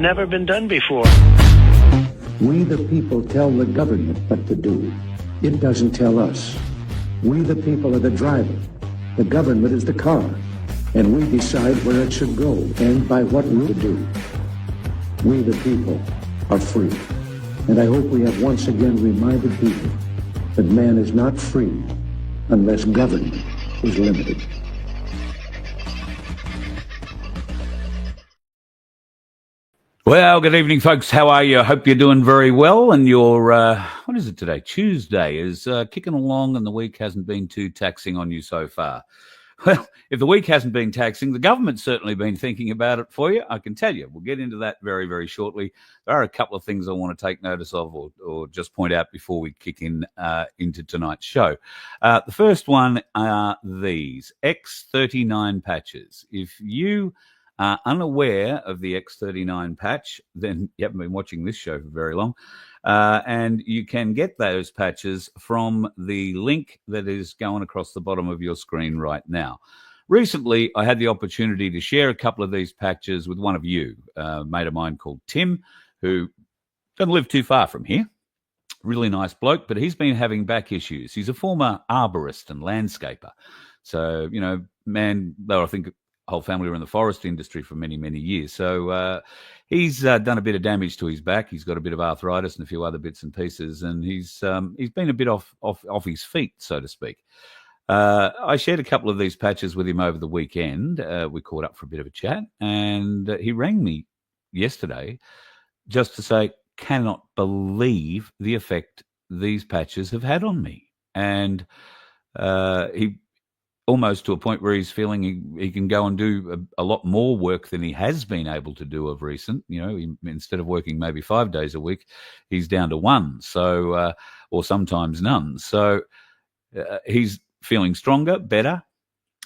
never been done before. We the people tell the government what to do. It doesn't tell us. We the people are the driver. The government is the car. And we decide where it should go and by what route to do. We the people are free. And I hope we have once again reminded people that man is not free unless government is limited. Well, good evening, folks. How are you? I hope you're doing very well. And your, what is it today? Tuesday is kicking along and the week hasn't been too taxing on you so far. Well, if the week hasn't been taxing, the government's certainly been thinking about it for you, I can tell you. We'll get into that very, very shortly. There are a couple of things I want to take notice of or just point out before we kick into tonight's show. The first one are these X39 patches. If you are unaware of the X39 patch, then you haven't been watching this show for very long. And you can get those patches from the link that is going across the bottom of your screen right now. Recently, I had the opportunity to share a couple of these patches with one of you, a mate of mine called Tim, who doesn't live too far from here. Really nice bloke, but he's been having back issues. He's a former arborist and landscaper. So, you know, man, though I think whole family were in the forest industry for many, many years. So he's done a bit of damage to his back. He's got a bit of arthritis and a few other bits and pieces, and he's been a bit off his feet, so to speak. I shared a couple of these patches with him over the weekend. We caught up for a bit of a chat, and he rang me yesterday just to say, cannot believe the effect these patches have had on me. And he almost to a point where he's feeling he can go and do a lot more work than he has been able to do of recent. You know, instead of working maybe 5 days a week, he's down to one, so or sometimes none. So he's feeling stronger, better,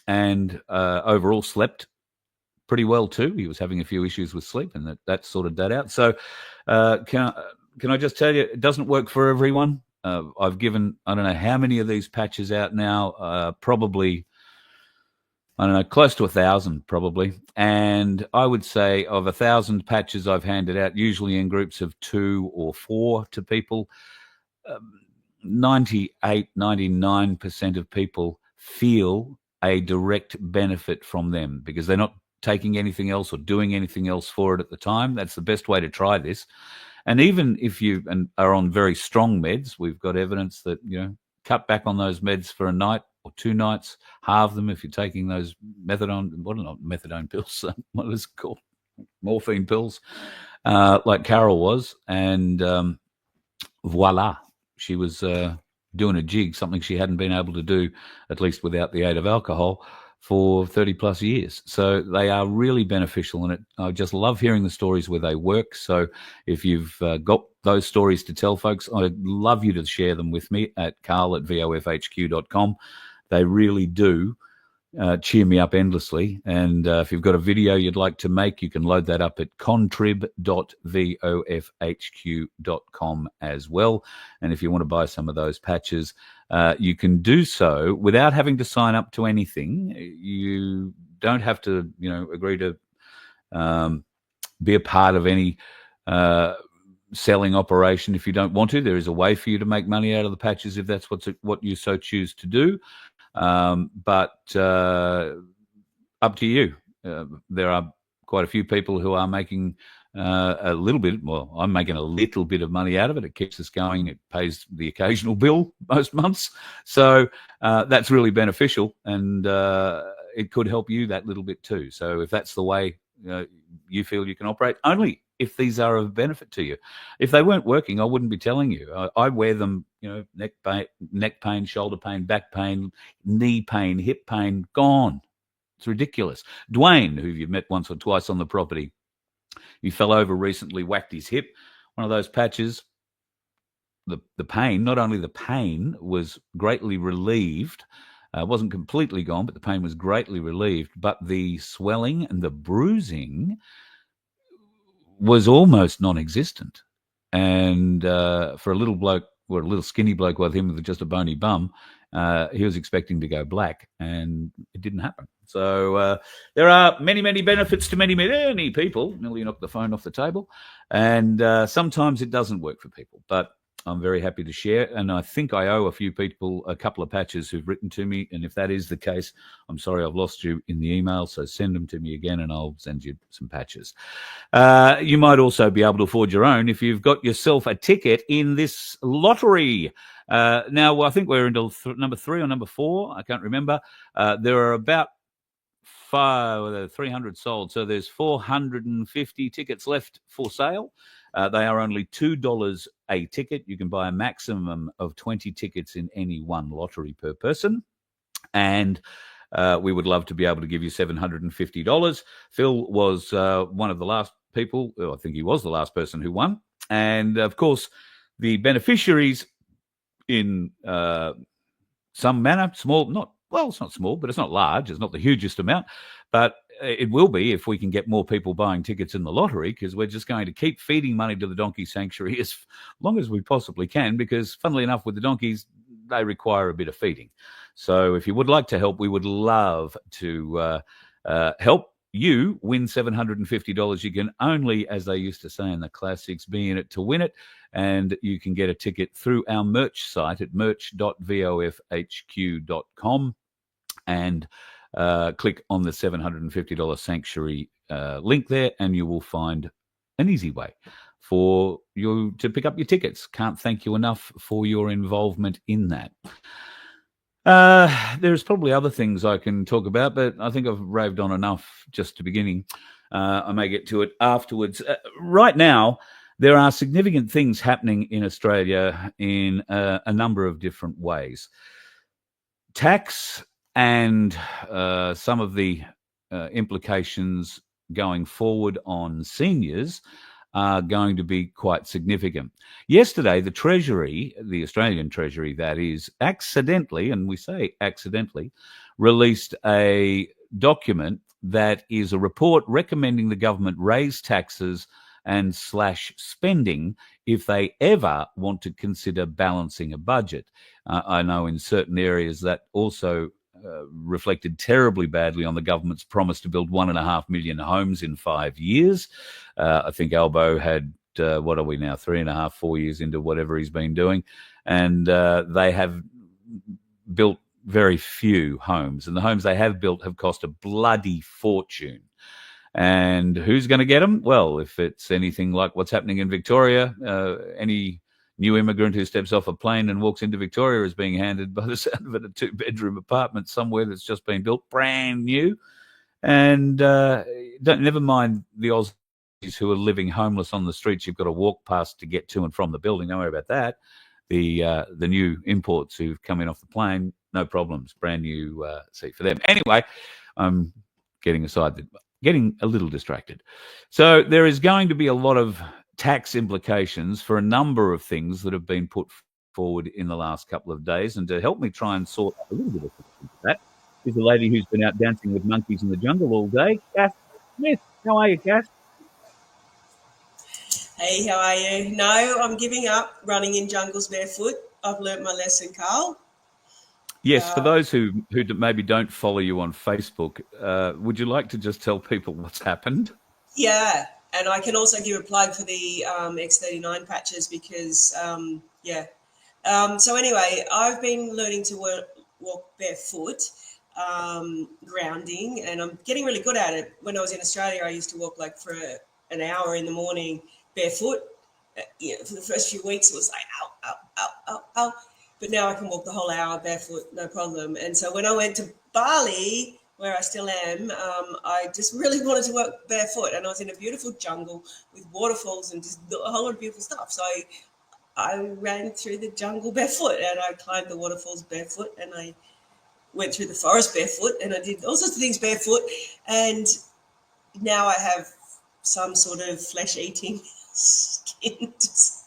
and overall slept pretty well too. He was having a few issues with sleep, and that sorted that out. So can I just tell you, it doesn't work for everyone. I've given, I don't know how many of these patches out now, probably, I don't know, close to 1,000 probably. And I would say of 1,000 patches I've handed out, usually in groups of 2 or 4 to people, 98, 99% of people feel a direct benefit from them because they're not taking anything else or doing anything else for it at the time. That's the best way to try this. And even if you are on very strong meds, we've got evidence that, you know, cut back on those meds for a night or 2 nights, halve them if you're taking those methadone pills, what is it called? Morphine pills, like Carol was. And voila, she was doing a jig, something she hadn't been able to do, at least without the aid of alcohol, for 30 plus years. So they are really beneficial, and I just love hearing the stories where they work. So if you've got those stories to tell folks, I'd love you to share them with me at carl@vofhq.com. They really do cheer me up endlessly. And if you've got a video you'd like to make, you can load that up at contrib.vofhq.com as well. And if you want to buy some of those patches, you can do so without having to sign up to anything. You don't have to, you know, agree to be a part of any selling operation if you don't want to. There is a way for you to make money out of the patches if that's what you so choose to do. But up to you. There are quite a few people who are making a little bit. Well, I'm making a little bit of money out of it. It keeps us going. It pays the occasional bill most months. So that's really beneficial, and it could help you that little bit too. So if that's the way you feel you can operate, only if these are of benefit to you. If they weren't working, I wouldn't be telling you. I wear them, you know, neck pain, shoulder pain, back pain, knee pain, hip pain, gone. It's ridiculous. Dwayne, who you've met once or twice on the property, he fell over recently, whacked his hip. One of those patches, the pain, not only the pain was greatly relieved, wasn't completely gone, but the pain was greatly relieved, but the swelling and the bruising was almost non-existent. And for a little bloke, or a little skinny bloke with him with just a bony bum, He was expecting to go black, and it didn't happen. So there are many, many benefits to many, many people. Nearly knocked the phone off the table. And sometimes it doesn't work for people. But I'm very happy to share. And I think I owe a few people a couple of patches who've written to me. And if that is the case, I'm sorry I've lost you in the email. So send them to me again and I'll send you some patches. You might also be able to afford your own if you've got yourself a ticket in this lottery. Now, I think we're into number 3 or number 4. I can't remember. There are about 300 sold. So there's 450 tickets left for sale. They are only $2 a ticket. You can buy a maximum of 20 tickets in any one lottery per person. And we would love to be able to give you $750. Phil was one of the last people. I think he was the last person who won. And, of course, the beneficiaries in some manner, small, not, well, it's not small, but it's not large. It's not the hugest amount. But it will be if we can get more people buying tickets in the lottery, because we're just going to keep feeding money to the donkey sanctuary as long as we possibly can, because funnily enough, with the donkeys, they require a bit of feeding. So if you would like to help, we would love to help you win $750. You can only, as they used to say in the classics, be in it to win it. And you can get a ticket through our merch site at merch.vofhq.com and click on the $750 sanctuary link there, and you will find an easy way for you to pick up your tickets. Can't thank you enough for your involvement in that. There's probably other things I can talk about, but I think I've raved on enough just to beginning. I may get to it afterwards. Right now, there are significant things happening in Australia in a number of different ways. Tax and some of the implications going forward on seniors are going to be quite significant. Yesterday, the Treasury, the Australian Treasury, that is, accidentally, and we say accidentally, released a document that is a report recommending the government raise taxes and slash spending if they ever want to consider balancing a budget. I know in certain areas that also reflected terribly badly on the government's promise to build 1.5 million homes in 5 years. I think Albo had, what are we now, 3.5, 4 years into whatever he's been doing. And they have built very few homes. And the homes they have built have cost a bloody fortune. And who's going to get them? Well, if it's anything like what's happening in Victoria, any new immigrant who steps off a plane and walks into Victoria is being handed, by the sound of it, a 2-bedroom apartment somewhere that's just been built brand new. And never mind the Aussies who are living homeless on the streets you've got to walk past to get to and from the building. Don't worry about that. The new imports who've come in off the plane, no problems, brand new seat for them. Anyway, I'm getting a little distracted. So there is going to be a lot of tax implications for a number of things that have been put forward in the last couple of days. And to help me try and sort out a little bit of that is a lady who's been out dancing with monkeys in the jungle all day, Kath Smith. How are you, Kath? Hey, how are you? No, I'm giving up running in jungles barefoot. I've learnt my lesson, Carl. Yes, for those who maybe don't follow you on Facebook, would you like to just tell people what's happened? Yeah, and I can also give a plug for the X39 patches because, so anyway, I've been learning to walk barefoot, grounding, and I'm getting really good at it. When I was in Australia, I used to walk like for an hour in the morning barefoot. For the first few weeks, it was like, ow, ow, ow, ow, ow. But now I can walk the whole hour barefoot, no problem. And so when I went to Bali, where I still am, I just really wanted to work barefoot. And I was in a beautiful jungle with waterfalls and just a whole lot of beautiful stuff. So I ran through the jungle barefoot, and I climbed the waterfalls barefoot, and I went through the forest barefoot, and I did all sorts of things barefoot. And now I have some sort of flesh-eating skin disease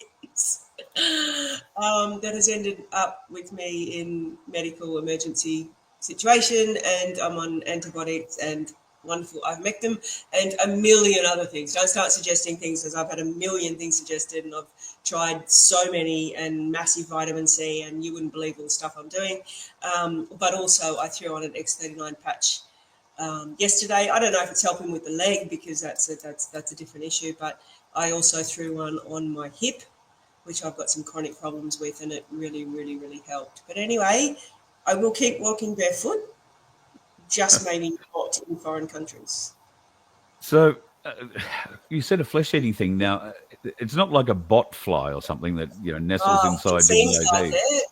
that has ended up with me in medical emergency situation, and I'm on antibiotics, and wonderful ivermectin, and a million other things. Don't start suggesting things, because I've had a million things suggested, and I've tried so many, and massive vitamin C, and you wouldn't believe all the stuff I'm doing. But also I threw on an X39 patch yesterday. I don't know if it's helping with the leg, because that's a different issue, but I also threw one on my hip, which I've got some chronic problems with, and it really, really, really helped. But anyway, I will keep walking barefoot, just maybe not in foreign countries. So you said a flesh-eating thing. Now, it's not like a bot fly or something that nestles inside It seems the like it.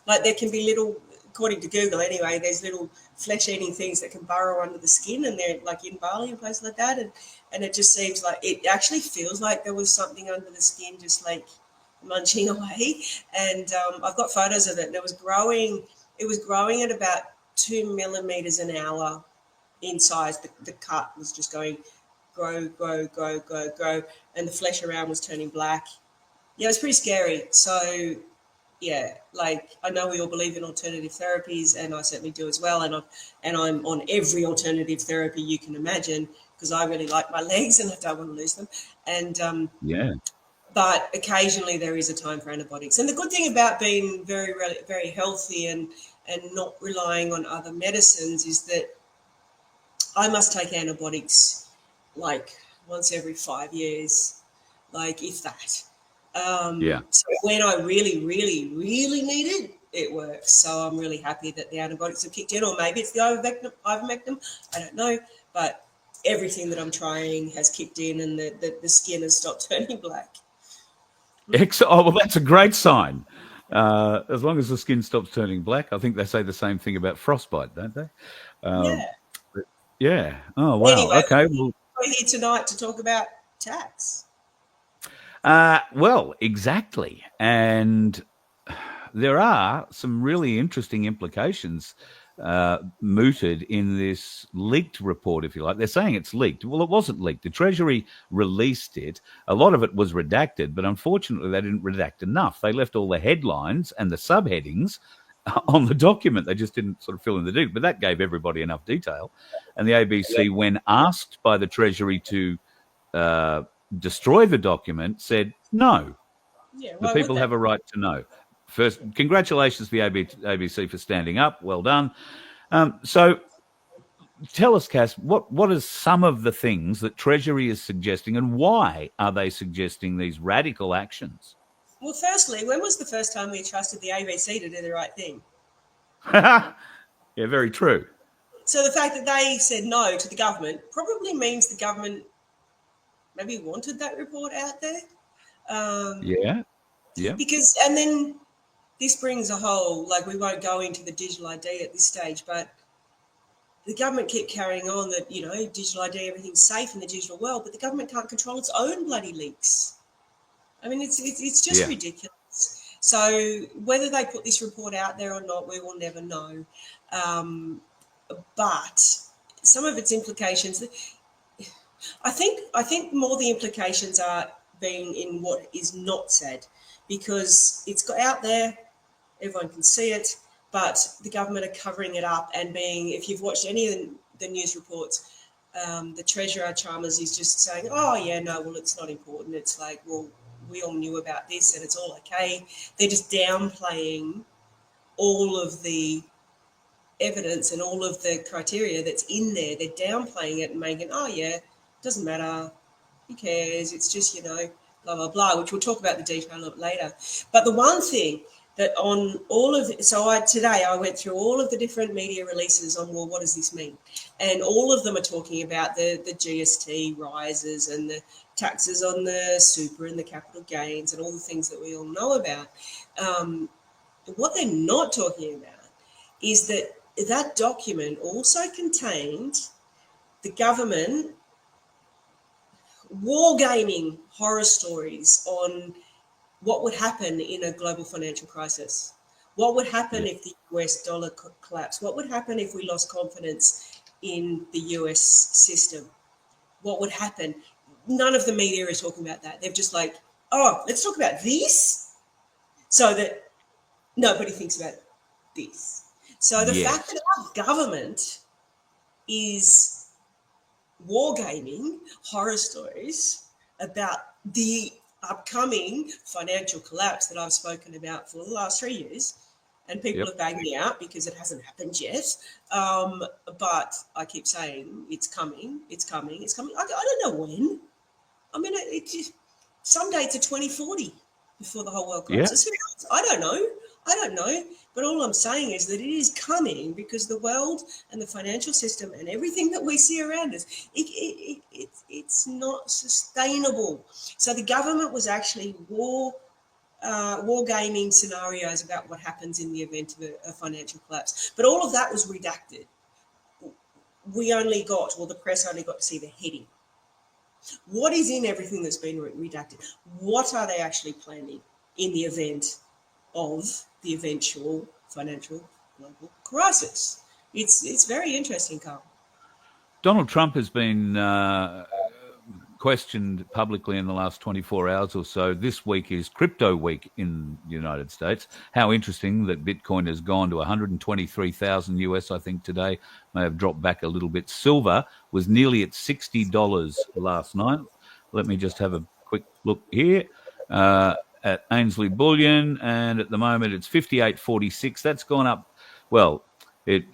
Like there can be little, according to Google anyway, there's little flesh-eating things that can burrow under the skin, and they're like in Bali and places like that. And it just seems like, it actually feels like there was something under the skin just like munching away. And I've got photos of it, and it was growing at about 2 millimeters an hour in size. The cut was just going grow, and the flesh around was turning black. Yeah, it was pretty scary. So yeah, like I know we all believe in alternative therapies, and I certainly do as well. And I'm on every alternative therapy you can imagine, because I really like my legs and I don't want to lose them. And but occasionally there is a time for antibiotics. And the good thing about being very, very healthy and not relying on other medicines is that I must take antibiotics like once every 5 years, like if that. So when I really, really, really need it, it works. So I'm really happy that the antibiotics have kicked in, or maybe it's the ivermectin, I don't know. But everything that I'm trying has kicked in, and the skin has stopped turning black. Oh, well, that's a great sign. As long as the skin stops turning black. I think they say the same thing about frostbite, don't they? Yeah. Oh, wow. Anyway, okay. Well, we're here tonight to talk about tax. Well, exactly. And there are some really interesting implications mooted in this leaked report, if you like. They're saying it's leaked. Well, it wasn't leaked. The Treasury released it. A lot of it was redacted, but unfortunately they didn't redact enough. They left all the headlines and the subheadings on the document. They just didn't sort of fill in the detail, but that gave everybody enough detail. And the ABC, when asked by the Treasury to destroy the document, said no. Yeah, the people have a right to know. First, congratulations to the ABC for standing up. Well done. So tell us, Cass, what are some of the things that Treasury is suggesting, and why are they suggesting these radical actions? Well, firstly, when was the first time we trusted the ABC to do the right thing? Yeah, very true. So the fact that they said no to the government probably means the government maybe wanted that report out there. Yeah. Because, and then this brings a whole, like, we won't go into the digital ID at this stage, but the government kept carrying on that, digital ID, everything's safe in the digital world, but the government can't control its own bloody leaks. I mean, it's just ridiculous. So whether they put this report out there or not, we will never know. But some of its implications, I think more the implications are being in what is not said, because it's got out there, everyone can see it, but the government are covering it up and if you've watched any of the news reports, the Treasurer Chalmers is just saying, oh yeah, no, well, it's not important. It's like, well, we all knew about this and it's all okay. They're just downplaying all of the evidence and all of the criteria that's in there. They're downplaying it and making, oh yeah, doesn't matter, who cares, it's just, blah, blah, blah, which we'll talk about the detail of later. But the one thing that on all of, today I went through all of the different media releases on, well, what does this mean? And all of them are talking about the GST rises and the taxes on the super and the capital gains and all the things that we all know about. What they're not talking about is that document also contained the government wargaming horror stories on what would happen in a global financial crisis. What would happen if the US dollar collapsed? What would happen if we lost confidence in the US system? What would happen? None of the media is talking about that. They're just like, oh, let's talk about this, so that nobody thinks about this. So the fact that our government is wargaming horror stories about the upcoming financial collapse that I've spoken about for the last 3 years. And people have bagged me out because it hasn't happened yet. But I keep saying it's coming, it's coming, it's coming. I don't know when. I mean, some dates are 2040 before the whole world collapses. Yeah. I don't know. But all I'm saying is that it is coming because the world and the financial system and everything that we see around us, it's not sustainable. So the government was actually wargaming scenarios about what happens in the event of a financial collapse. But all of that was redacted. We only got, or the press only got to see the heading. What is in everything that's been redacted? What are they actually planning in the event of the eventual financial global crisis? It's very interesting, Carl. Donald Trump has been questioned publicly in the last 24 hours or so. This week is crypto week in the United States. How interesting that Bitcoin has gone to 123,000 US, I think, today. May have dropped back a little bit. Silver was nearly at $60 last night. Let me just have a quick look here at Ainsley Bullion, and at the moment it's 58.46. That's gone up. Well, it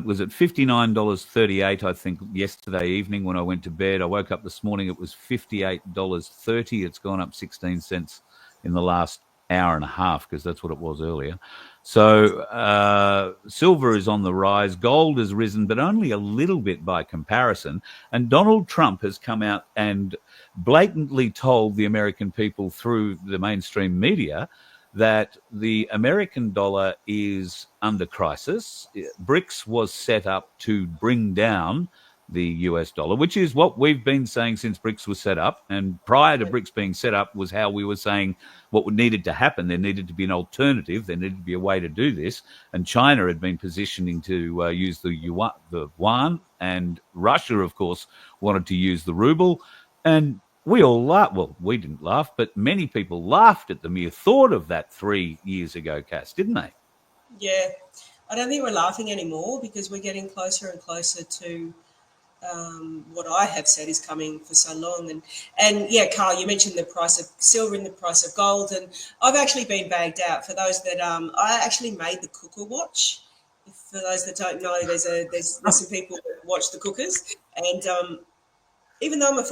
was at $59.38, I think, yesterday evening when I went to bed. I woke up this morning, it was $58.30. It's gone up 16 cents in the last hour and a half, because that's what it was earlier. So silver is on the rise. Gold has risen, but only a little bit by comparison. And Donald Trump has come out and blatantly told the American people through the mainstream media that the American dollar is under crisis. BRICS was set up to bring down the US dollar, which is what we've been saying since BRICS was set up. And prior to BRICS being set up was how we were saying what needed to happen. There needed to be an alternative. There needed to be a way to do this. And China had been positioning to use the yuan, and Russia, of course, wanted to use the ruble. And we all laughed. Well, we didn't laugh, but many people laughed at the mere thought of that 3 years ago, Cass, didn't they? Yeah. I don't think we're laughing anymore because we're getting closer and closer to what I have said is coming for so long. And yeah, Carl, you mentioned the price of silver and the price of gold, and I've actually been bagged out. For those that I actually made the cooker watch. For those that don't know, there's some people that watch the cookers, and even though I'm a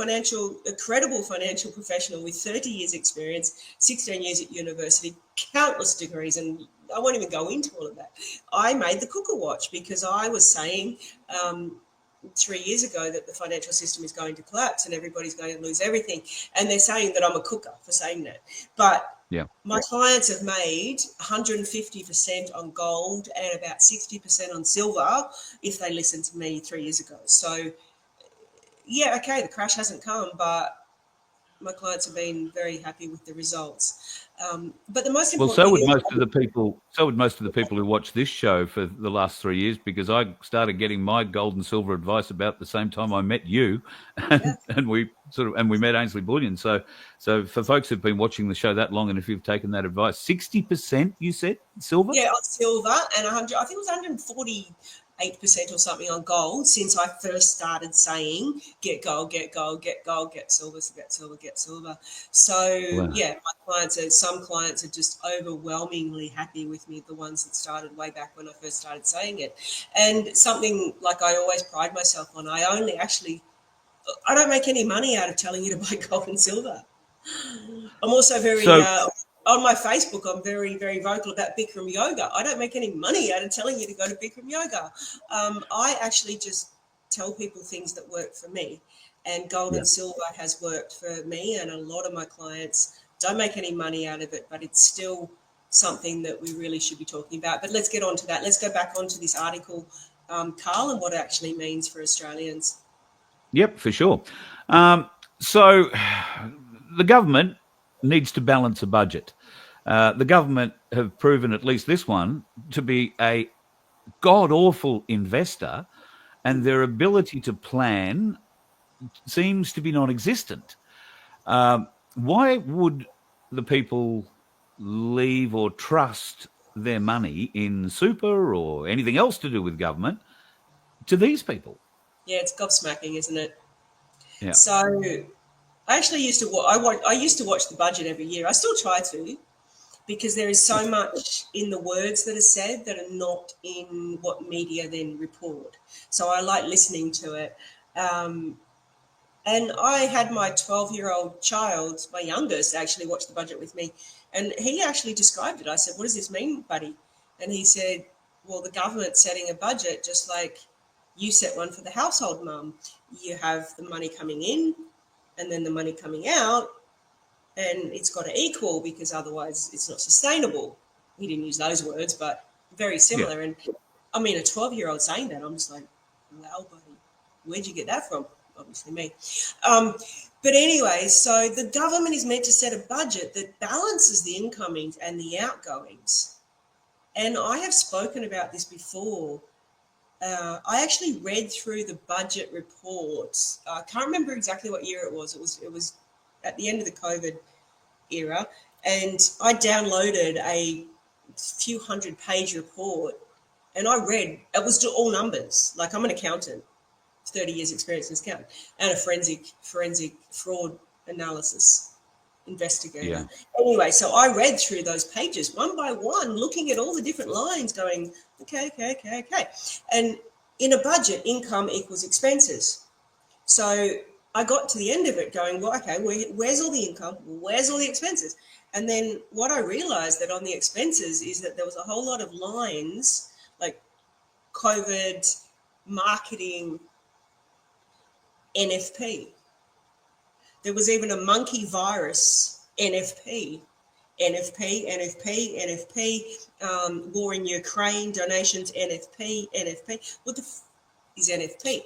credible financial professional with 30 years experience, 16 years at university, countless degrees, and I won't even go into all of that, I made the cooker watch because I was saying 3 years ago that the financial system is going to collapse and everybody's going to lose everything. And they're saying that I'm a cooker for saying that. But my clients have made 150% on gold and about 60% on silver if they listened to me 3 years ago. So, yeah, okay, the crash hasn't come, but my clients have been very happy with the results. But the most important so would most of the people who watch this show for the last 3 years, because I started getting my gold and silver advice about the same time I met you, and we met Ainsley Bullion. So for folks who've been watching the show that long, and if you've taken that advice, 60% you said silver? Yeah, on silver, and 100. I think it was 148% or something on gold since I first started saying get gold, get gold, get gold, get silver, get silver, get silver. So yeah, some clients are just overwhelmingly happy with me, the ones that started way back when I first started saying it. And something like I always pride myself on, I don't make any money out of telling you to buy gold and silver. I'm also very on my Facebook, I'm very, very vocal about Bikram yoga. I don't make any money out of telling you to go to Bikram yoga. I actually just tell people things that work for me, and gold and silver has worked for me, and a lot of my clients don't make any money out of it, but it's still something that we really should be talking about. But let's get on to that. Let's go back onto this article, Carl, and what it actually means for Australians. Yep, for sure. So the government needs to balance a budget. The government have proven, at least this one, to be a god-awful investor, and their ability to plan seems to be non-existent. Why would the people leave or trust their money in super or anything else to do with government to these people? Yeah, it's gobsmacking, isn't it? Yeah. So I actually used to I used to watch the budget every year. I still try to, because there is so much in the words that are said that are not in what media then report. So I like listening to it. And I had my 12-year-old child, my youngest, actually watch the budget with me. And he actually described it. I said, "What does this mean, buddy?" And he said, "Well, the government's setting a budget just like you set one for the household mum. You have the money coming in and then the money coming out, and it's got to equal because otherwise it's not sustainable." He didn't use those words, but very similar. Yeah. And I mean, a 12-year-old saying that, I'm just like, wow, buddy, where'd you get that from? Obviously me. But anyway, so the government is meant to set a budget that balances the incomings and the outgoings. And I have spoken about this before. I actually read through the budget reports. I can't remember exactly what year it was. It was at the end of the COVID era, and I downloaded a few 100-page report, and I read. It was all numbers. Like, I'm an accountant, 30 years experience as accountant, and a forensic fraud analysis investigator. Yeah. Anyway, so I read through those pages one by one, looking at all the different lines, going, okay. And in a budget, income equals expenses. So I got to the end of it going, well, okay, where's all the income? Where's all the expenses? And then what I realized that on the expenses is that there was a whole lot of lines like COVID, marketing, NFP. There was even a monkey virus, NFP, war in Ukraine, donations, NFP. What the is NFP?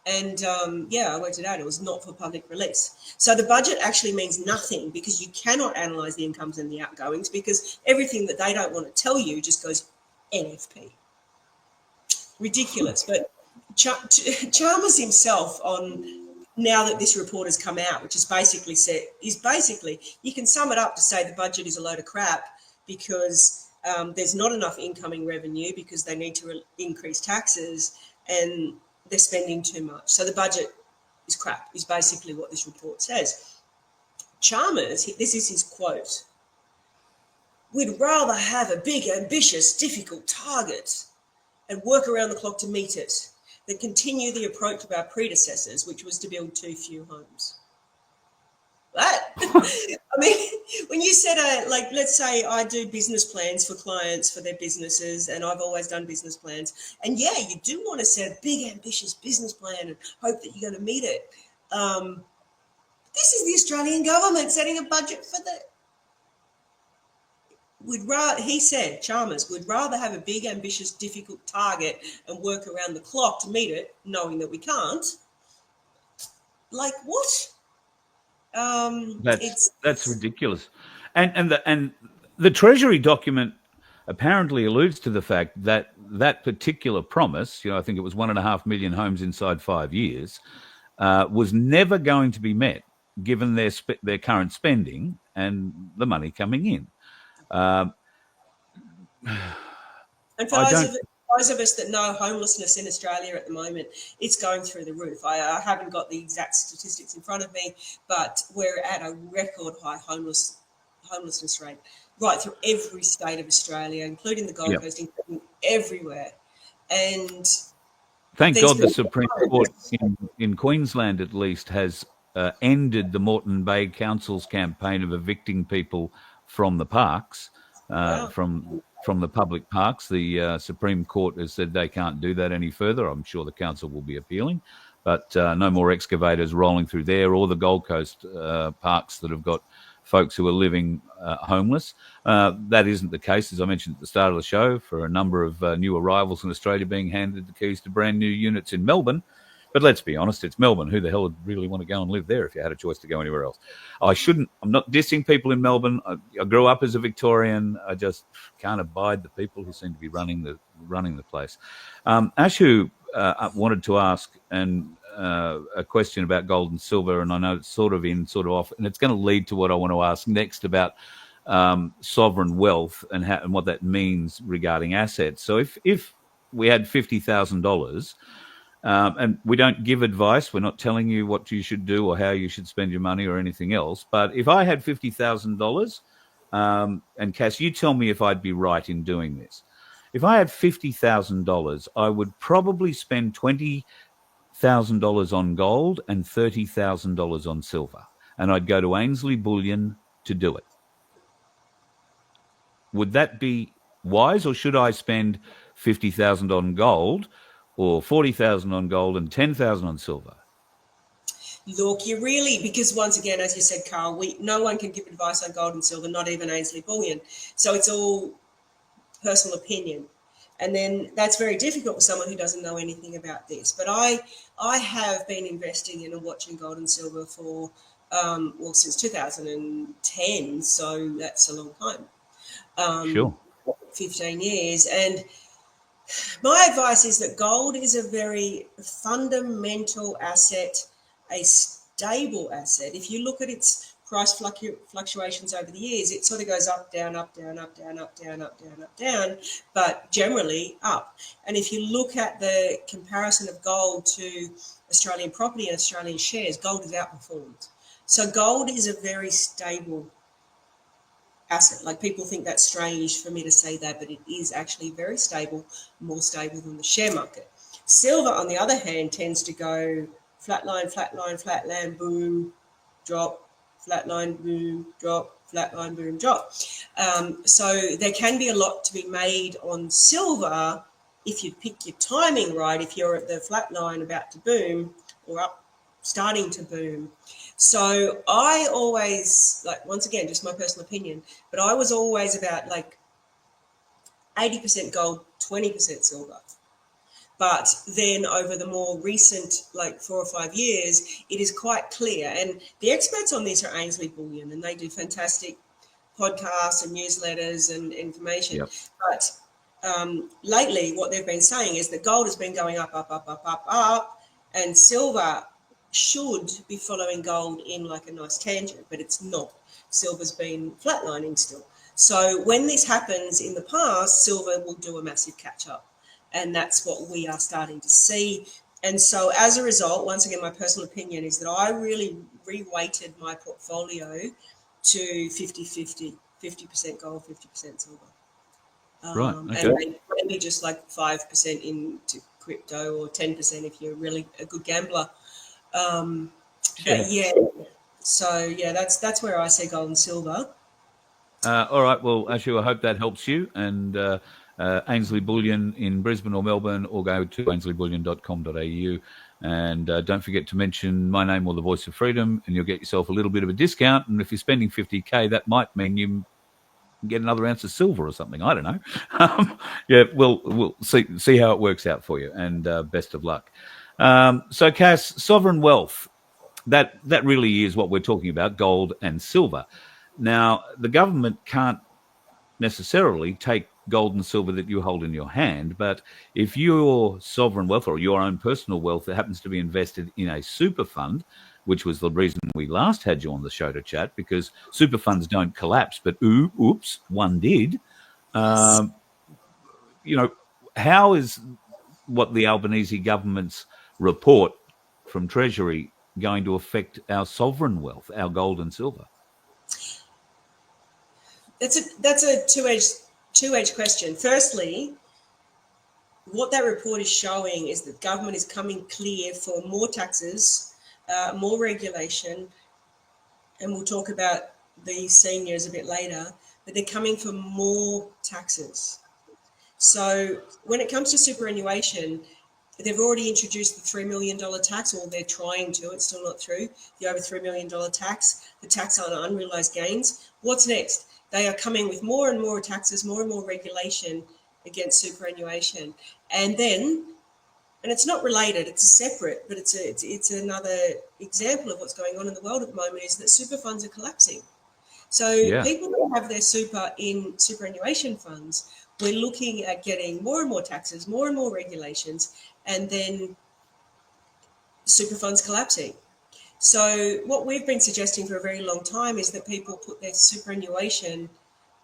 And I worked it out. It was not for public release. So the budget actually means nothing, because you cannot analyse the incomes and the outgoings, because everything that they don't want to tell you just goes NFP. Ridiculous. But Chalmers himself, on now that this report has come out, which is basically you can sum it up to say the budget is a load of crap, because there's not enough incoming revenue because they need to increase taxes, and they're spending too much. So the budget is crap, is basically what this report says. Chalmers, this is his quote: "We'd rather have a big, ambitious, difficult target and work around the clock to meet it than continue the approach of our predecessors, which was to build too few homes." That, I mean, when you said, let's say I do business plans for clients for their businesses, and I've always done business plans, and yeah, you do want to set a big, ambitious business plan and hope that you're going to meet it. This is the Australian government setting a budget for the. He said, Chalmers, would rather have a big, ambitious, difficult target and work around the clock to meet it, knowing that we can't. Like, what? That's ridiculous. And the Treasury document apparently alludes to the fact that that particular promise, I think it was 1.5 million homes inside 5 years, was never going to be met, given their current spending and the money coming in. And for those of us that know homelessness in Australia at the moment, it's going through the roof. I haven't got the exact statistics in front of me, but we're at a record high homelessness rate right through every state of Australia, including the Gold Coast, including everywhere. And thank God the Supreme Court in Queensland, at least, has ended the Moreton Bay Council's campaign of evicting people from the parks, from the public parks. The Supreme Court has said they can't do that any further. I'm sure the council will be appealing, but no more excavators rolling through there, or the Gold Coast parks that have got folks who are living homeless. That isn't the case, as I mentioned at the start of the show, for a number of new arrivals in Australia being handed the keys to brand new units in Melbourne. But let's be honest, it's Melbourne. Who the hell would really want to go and live there if you had a choice to go anywhere else? I'm not dissing people in Melbourne. I grew up as a Victorian. I just can't abide the people who seem to be running the place. Ashu wanted to ask a question about gold and silver, and I know it's sort of in, sort of off, and it's going to lead to what I want to ask next about sovereign wealth and what that means regarding assets. So if we had $50,000 And we don't give advice. We're not telling you what you should do or how you should spend your money or anything else. But if I had $50,000, and Cass, you tell me if I'd be right in doing this. If I had $50,000, I would probably spend $20,000 on gold and $30,000 on silver. And I'd go to Ainsley Bullion to do it. Would that be wise, or should I spend $50,000 on gold, or $40,000 on gold and $10,000 on silver? Look, you really, because once again, as you said, Carl, no one can give advice on gold and silver, not even Ainsley Bullion. So it's all personal opinion. And then that's very difficult for someone who doesn't know anything about this. But I have been investing in and watching gold and silver for, since 2010. So that's a long time. Sure. 15 years. And my advice is that gold is a very fundamental asset, a stable asset. If you look at its price fluctuations over the years, it sort of goes up, down, up, down, up, down, up, down, up, down, up, down, but generally up. And if you look at the comparison of gold to Australian property and Australian shares, gold is outperformed. So gold is a very stable asset. Like, people think that's strange for me to say that, but it is actually very stable, more stable than the share market. Silver, on the other hand, tends to go flatline, flatline, flatline, boom, drop, flatline, boom, drop, flatline, boom, drop. So there can be a lot to be made on silver if you pick your timing right, if you're at the flatline about to boom or up starting to boom. So I always, like, once again, just my personal opinion, but I was always about like 80% gold, 20% silver. But then over the more recent, like 4 or 5 years, it is quite clear. And the experts on this are Ainsley Bullion, and they do fantastic podcasts and newsletters and information. Yep. But lately, what they've been saying is that gold has been going up, up, up, up, up, up, and silver should be following gold in like a nice tangent, but it's not. Silver's been flatlining still. So when this happens in the past, silver will do a massive catch up. And that's what we are starting to see. And so as a result, once again, my personal opinion is that I really reweighted my portfolio to 50-50, 50% gold, 50% silver. Right. Okay. And maybe just like 5% into crypto, or 10% if you're really a good gambler. But yeah, so yeah, that's where I see gold and silver. All right. Well, Ashu, I hope that helps you. And Ainsley Bullion in Brisbane or Melbourne, or go to ainsleyBullion.com.au. And don't forget to mention my name or the Voice of Freedom, and you'll get yourself a little bit of a discount. And if you're spending $50,000, that might mean you get another ounce of silver or something. I don't know. Yeah, we'll see how it works out for you. And best of luck. So, Cass, sovereign wealth, that really is what we're talking about, gold and silver. Now, the government can't necessarily take gold and silver that you hold in your hand, but if your sovereign wealth or your own personal wealth that happens to be invested in a super fund, which was the reason we last had you on the show to chat, because super funds don't collapse, but oops, one did. How is what the Albanese government's report from Treasury going to affect our sovereign wealth, our gold and silver? That's a two-edged question. Firstly, what that report is showing is that government is coming clear for more taxes, more regulation, and we'll talk about the seniors a bit later, but they're coming for more taxes. So when it comes to superannuation, they've already introduced the $3 million tax, or they're trying to, it's still not through, the over $3 million tax, the tax on unrealised gains. What's next? They are coming with more and more taxes, more and more regulation against superannuation. And then, and it's not related, it's separate, but it's another example of what's going on in the world at the moment, is that super funds are collapsing. So people who have their super in superannuation funds, we're looking at getting more and more taxes, more and more regulations, and then super funds collapsing. So what we've been suggesting for a very long time is that people put their superannuation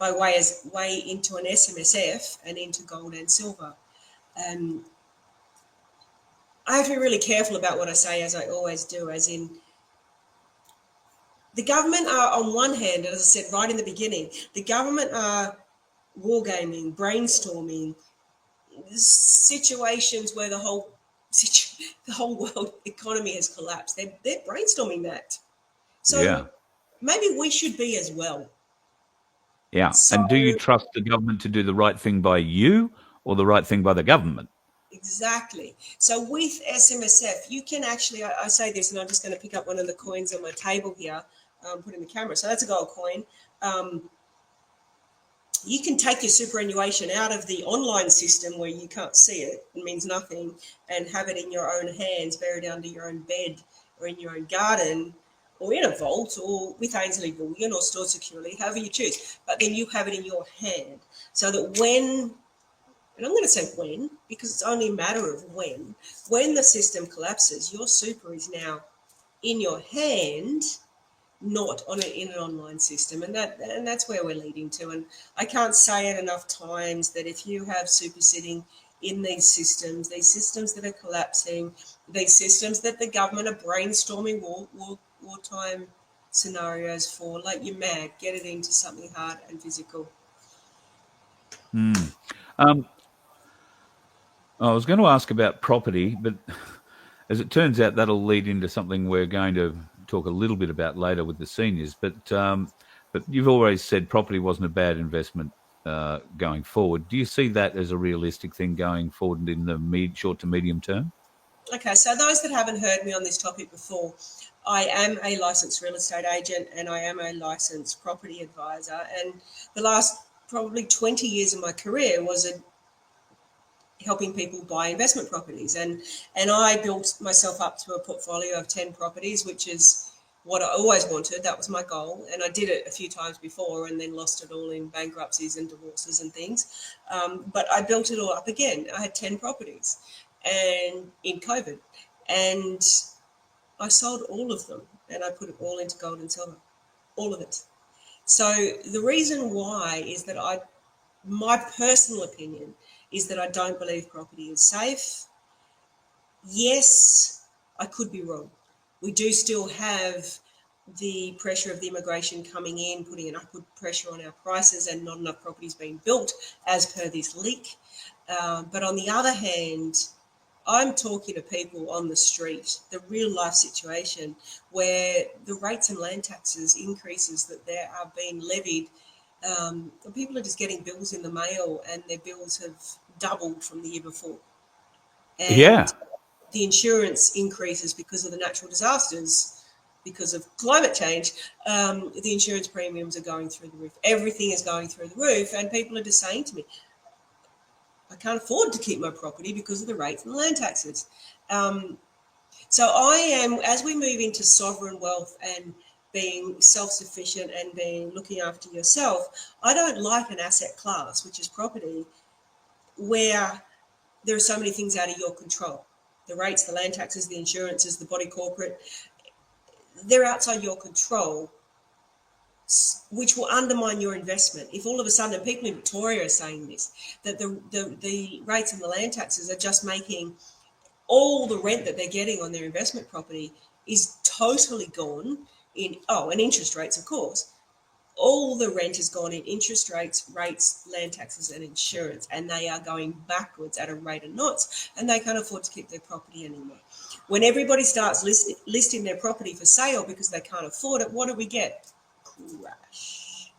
by way into an SMSF and into gold and silver. I have to be really careful about what I say, as I always do, as in the government are, on one hand, as I said right in the beginning, the government are wargaming, brainstorming, situations where the whole world economy has collapsed. They're brainstorming that. So maybe we should be as well. Yeah. So, And do you trust the government to do the right thing by you or the right thing by the government? exactly. So with SMSF, you can actually, I say this, and I'm just going to pick up one of the coins on my table here, put in the camera. So that's a gold coin. You can take your superannuation out of the online system where you can't see it, it means nothing, and have it in your own hands, buried under your own bed or in your own garden or in a vault or with Ainsley Bullion or stored securely, however you choose. But then you have it in your hand so that when, and I'm going to say when, because it's only a matter of when the system collapses, your super is now in your hand, not in an online system, and that's where we're leading to. And I can't say it enough times that if you have super sitting in these systems that are collapsing, these systems that the government are brainstorming wartime scenarios for, like, you're mad, get it into something hard and physical. I was going to ask about property, but as it turns out, that'll lead into something we're going to talk a little bit about later with the seniors. But you've always said property wasn't a bad investment going forward. Do you see that as a realistic thing going forward in the short to medium term? Okay, so those that haven't heard me on this topic before, I am a licensed real estate agent and I am a licensed property advisor. And the last probably 20 years of my career was helping people buy investment properties. And I built myself up to a portfolio of 10 properties, which is what I always wanted. That was my goal. And I did it a few times before and then lost it all in bankruptcies and divorces and things. But I built it all up again. I had 10 properties and in COVID. And I sold all of them and I put it all into gold and silver, all of it. So the reason why is that my personal opinion is that I don't believe property is safe. Yes, I could be wrong. We do still have the pressure of the immigration coming in, putting an upward pressure on our prices and not enough properties being built as per this leak. But on the other hand, I'm talking to people on the street, the real life situation where the rates and land taxes increases that there are being levied. People are just getting bills in the mail and their bills have doubled from the year before. And the insurance increases because of the natural disasters, because of climate change. The insurance premiums are going through the roof. Everything is going through the roof. And people are just saying to me, I can't afford to keep my property because of the rates and the land taxes. So I am, as we move into sovereign wealth and being self-sufficient and looking after yourself, I don't like an asset class, which is property, where there are so many things out of your control. The rates, the land taxes, the insurances, the body corporate, they're outside your control, which will undermine your investment. If all of a sudden, and people in Victoria are saying this, that the rates and the land taxes are just making all the rent that they're getting on their investment property is totally gone in, and interest rates, of course. All the rent has gone in interest rates, land taxes and insurance, and they are going backwards at a rate of knots, and they can't afford to keep their property anymore. When everybody starts listing their property for sale because they can't afford it, what do we get? Crash.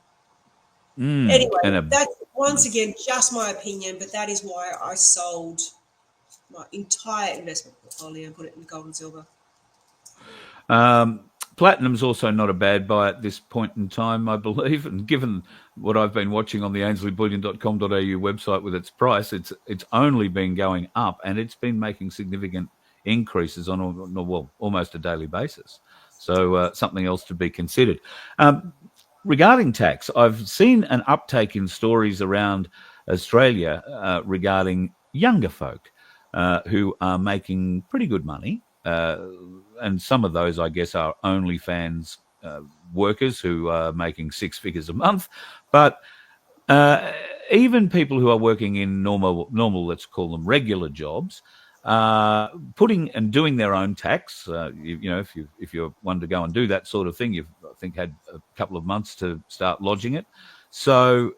Anyway, that's once again just my opinion, but that is why I sold my entire investment portfolio and put it in gold and silver. Platinum's also not a bad buy at this point in time, I believe. And given what I've been watching on the ainsleyBullion.com.au website with its price, it's only been going up, and it's been making significant increases on almost a daily basis. So something else to be considered. Regarding tax, I've seen an uptake in stories around Australia regarding younger folk who are making pretty good money. And some of those, I guess, are OnlyFans workers who are making six figures a month. But even people who are working in normal, let's call them regular jobs, putting and doing their own tax. If you're one to go and do that sort of thing, you've, I think, had a couple of months to start lodging it. So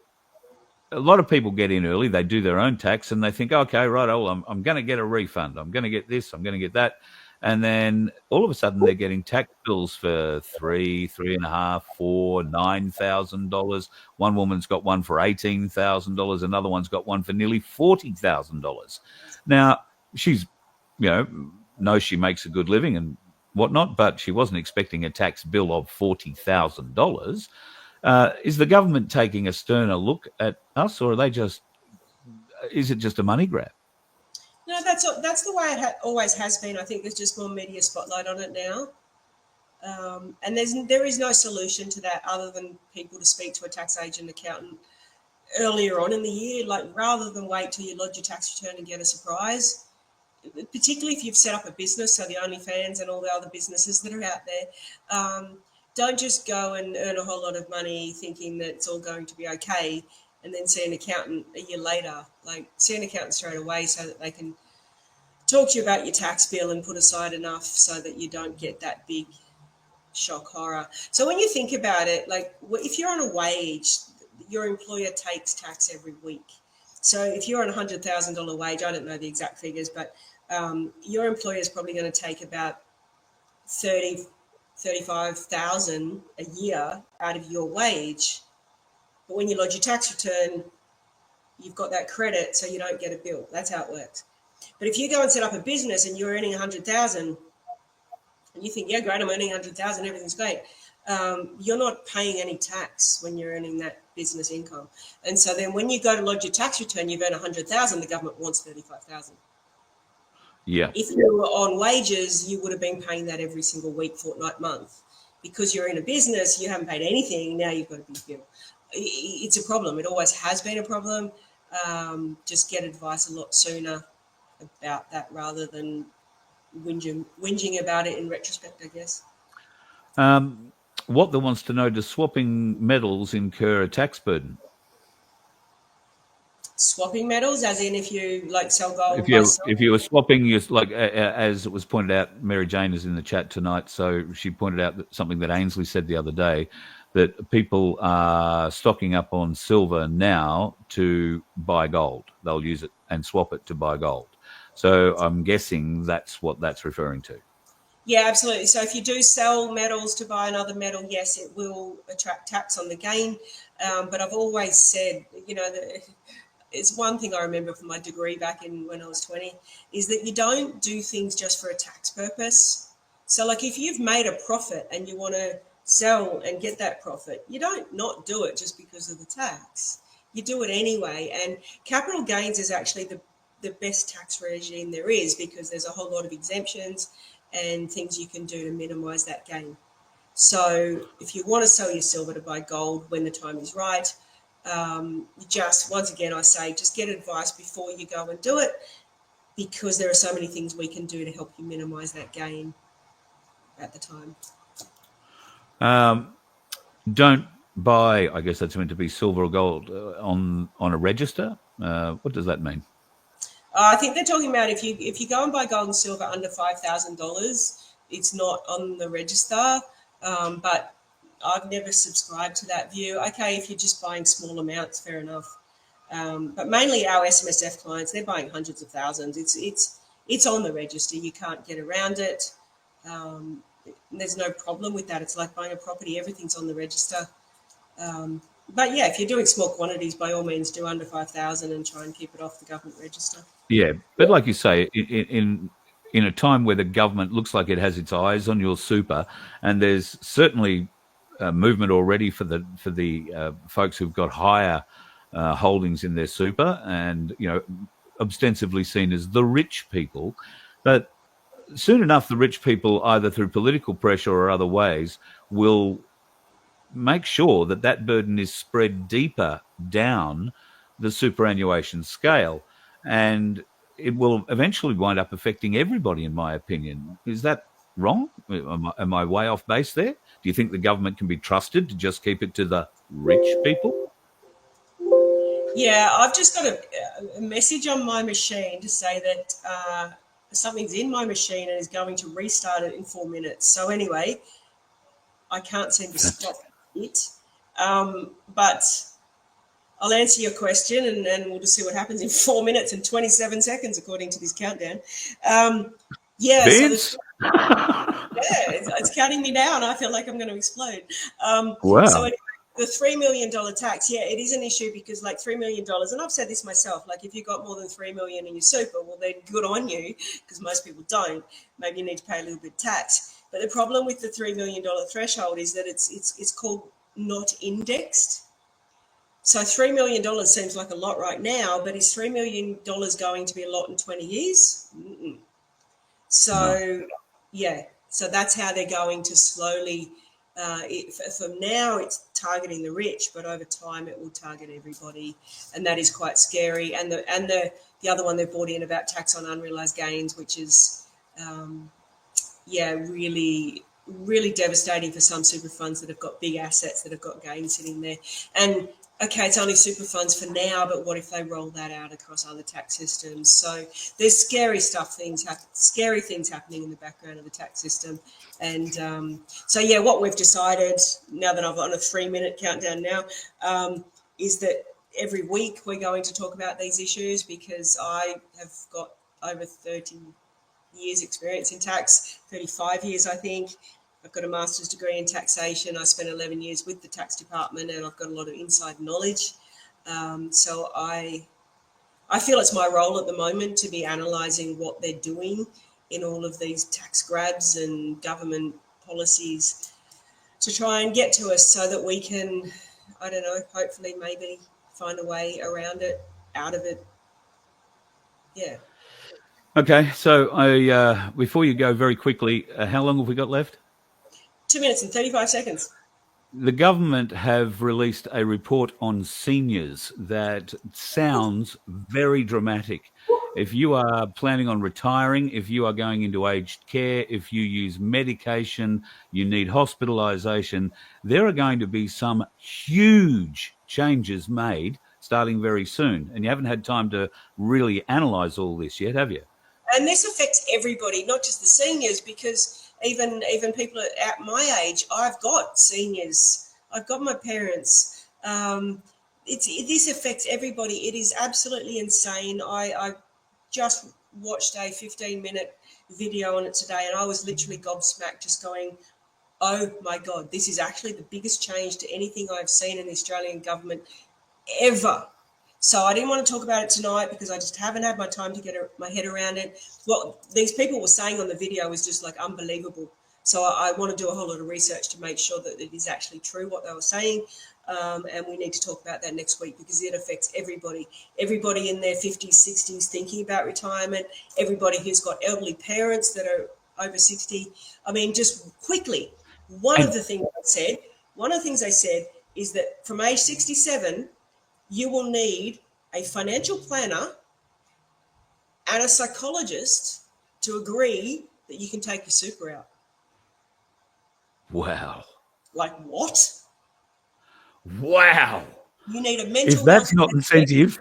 a lot of people get in early, they do their own tax, and they think, okay, right, I'm going to get a refund. I'm going to get this, I'm going to get that. And then all of a sudden they're getting tax bills for $3,500, $4,000, $9,000. One woman's got one for $18,000. Another one's got one for nearly $40,000. Now, she's, knows she makes a good living and whatnot, but she wasn't expecting a tax bill of $40,000. Is the government taking a sterner look at us, or is it just a money grab? No, that's the way it always has been. I think there's just more media spotlight on it now. And there is no solution to that other than people to speak to a tax agent, accountant earlier on in the year, like rather than wait till you lodge your tax return and get a surprise, particularly if you've set up a business, so the OnlyFans and all the other businesses that are out there. Don't just go and earn a whole lot of money thinking that it's all going to be okay and then see an accountant a year later. Like, see an accountant straight away so that they can talk to you about your tax bill and put aside enough so that you don't get that big shock horror. So when you think about it, like if you're on a wage, your employer takes tax every week. So if you're on a $100,000 wage, I don't know the exact figures, but your employer is probably going to take about $35,000 a year out of your wage. But when you lodge your tax return, you've got that credit, so you don't get a bill. That's how it works. But if you go and set up a business and you're earning $100,000, and you think, yeah, great, I'm earning $100,000, everything's great. You're not paying any tax when you're earning that business income. And so then when you go to lodge your tax return, you've earned $100,000, the government wants $35,000. Yeah. If you were on wages, you would have been paying that every single week, fortnight, month. Because you're in a business, you haven't paid anything, now you've got a big bill. It's a problem. It always has been a problem. Just get advice a lot sooner about that rather than whinging about it in retrospect, I guess. What wants to know, does swapping metals incur a tax burden? Swapping metals, as in if you like sell gold. If you were swapping, as it was pointed out, Mary Jane is in the chat tonight, so she pointed out that something that Ainsley said the other day, that people are stocking up on silver now to buy gold. They'll use it and swap it to buy gold. So I'm guessing that's what that's referring to. Yeah, absolutely. So if you do sell metals to buy another metal, yes, it will attract tax on the gain. But I've always said, it's one thing I remember from my degree back when I was 20, is that you don't do things just for a tax purpose. So like if you've made a profit and you want to sell and get that profit, you don't not do it just because of the tax. You do it anyway. And capital gains is actually the best tax regime there is, because there's a whole lot of exemptions and things you can do to minimize that gain. So if you want to sell your silver to buy gold when the time is right, once again, I say, just get advice before you go and do it, because there are so many things we can do to help you minimize that gain at the time. Don't buy, I guess that's meant to be silver or gold on a register. What does that mean? I think they're talking about if you go and buy gold and silver under $5,000, it's not on the register. But I've never subscribed to that view. Okay, if you're just buying small amounts, fair enough. But mainly our SMSF clients, they're buying hundreds of thousands. It's on the register. You can't get around it. There's no problem with that. It's like buying a property. Everything's on the register. But yeah, if you're doing small quantities, by all means, do under 5,000 and try and keep it off the government register. Yeah, but like you say, in a time where the government looks like it has its eyes on your super, and there's certainly movement already for the folks who've got higher holdings in their super, and ostensibly seen as the rich people, but soon enough, the rich people, either through political pressure or other ways, will make sure that burden is spread deeper down the superannuation scale, and it will eventually wind up affecting everybody, in my opinion. Is that wrong? Am I way off base there? Do you think the government can be trusted to just keep it to the rich people? Yeah, I've just got a message on my machine to say that something's in my machine and is going to restart it in 4 minutes. So anyway, I can't seem to stop it. But I'll answer your question, and then we'll just see what happens in 4 minutes and 27 seconds, according to this countdown. Thieves? It's counting me down. I feel like I'm going to explode. Wow. So anyway, the $3 million tax, it is an issue because like $3 million, and I've said this myself, like if you got more than $3 million in your super, well then good on you, because most people don't. Maybe you need to pay a little bit of tax. But the problem with the $3 million threshold is that it's called not indexed. So $3 million seems like a lot right now, but is $3 million going to be a lot in 20 years? Mm-mm. So, so that's how they're going to slowly, from now it's targeting the rich, but over time it will target everybody. And that is quite scary. And the other one they've brought in about tax on unrealised gains, which is, really, really devastating for some super funds that have got big assets that have got gains sitting there. And okay, it's only super funds for now, but what if they roll that out across other tax systems? So there's scary things happening in the background of the tax system. And what we've decided, now that I've on a 3-minute countdown now, is that every week we're going to talk about these issues, because I have got over 30 years experience in tax, 35 years, I think. I've got a master's degree in taxation. I spent 11 years with the tax department, and I've got a lot of inside knowledge. So I feel it's my role at the moment to be analysing what they're doing in all of these tax grabs and government policies to try and get to us so that we can, I don't know, hopefully maybe find a way around it, out of it. Yeah. Okay, so before you go very quickly, how long have we got left? 2 minutes and 35 seconds. The government have released a report on seniors that sounds very dramatic. If you are planning on retiring, if you are going into aged care, if you use medication, you need hospitalisation, there are going to be some huge changes made starting very soon. And you haven't had time to really analyse all this yet, have you? And this affects everybody, not just the seniors, because even people at my age, I've got seniors, I've got my parents. This affects everybody. It is absolutely insane. I just watched a 15-minute video on it today, and I was literally gobsmacked, just going, oh my God, this is actually the biggest change to anything I've seen in the Australian government ever. So I didn't want to talk about it tonight because I just haven't had my time to get my head around it. What these people were saying on the video was just like unbelievable. So I want to do a whole lot of research to make sure that it is actually true what they were saying. And we need to talk about that next week because it affects everybody. Everybody in their 50s, 60s thinking about retirement. Everybody who's got elderly parents that are over 60. I mean, just quickly, one of the things they said is that from age 67, you will need a financial planner and a psychologist to agree that you can take your super out. Wow. Like what? Wow. You need a mental If that's health not incentive.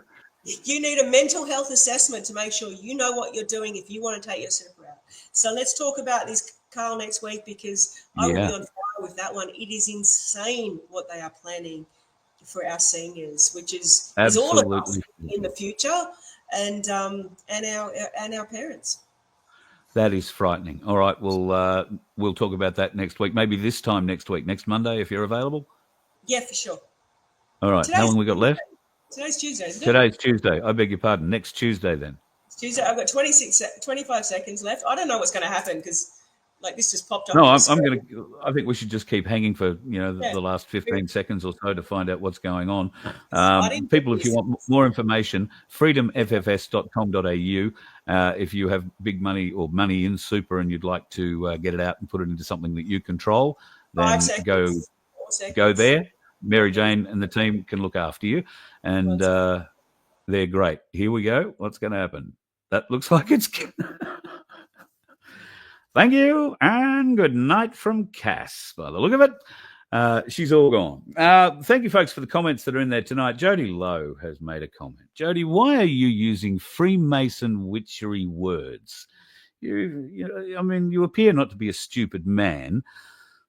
You need a mental health assessment to make sure you know what you're doing if you want to take your super out. So let's talk about this, Carl, next week because I will be on fire with that one. It is insane what they are planning for our seniors, which is all of us in the future, and our parents. That is frightening. All right, we'll talk about that next week. Maybe this time next week, next Monday, if you're available. Yeah, for sure. All right. How long we got left? Today's Tuesday, isn't it? Today's Tuesday. I beg your pardon. Next Tuesday, then. It's Tuesday. I've got 25 seconds left. I don't know what's going to happen because. Like this just popped up. No, I think we should just keep hanging for the last 15 seconds or so to find out what's going on. People, if you want more information, freedomffs.com.au. If you have big money or money in super and you'd like to get it out and put it into something that you control, then go there. Mary Jane and the team can look after you, and they're great. Here we go. What's going to happen? That looks like it's. Thank you, and good night from Cass, by the look of it. She's all gone. Thank you, folks, for the comments that are in there tonight. Jody Lowe has made a comment. Jody, why are you using Freemason witchery words? You appear not to be a stupid man,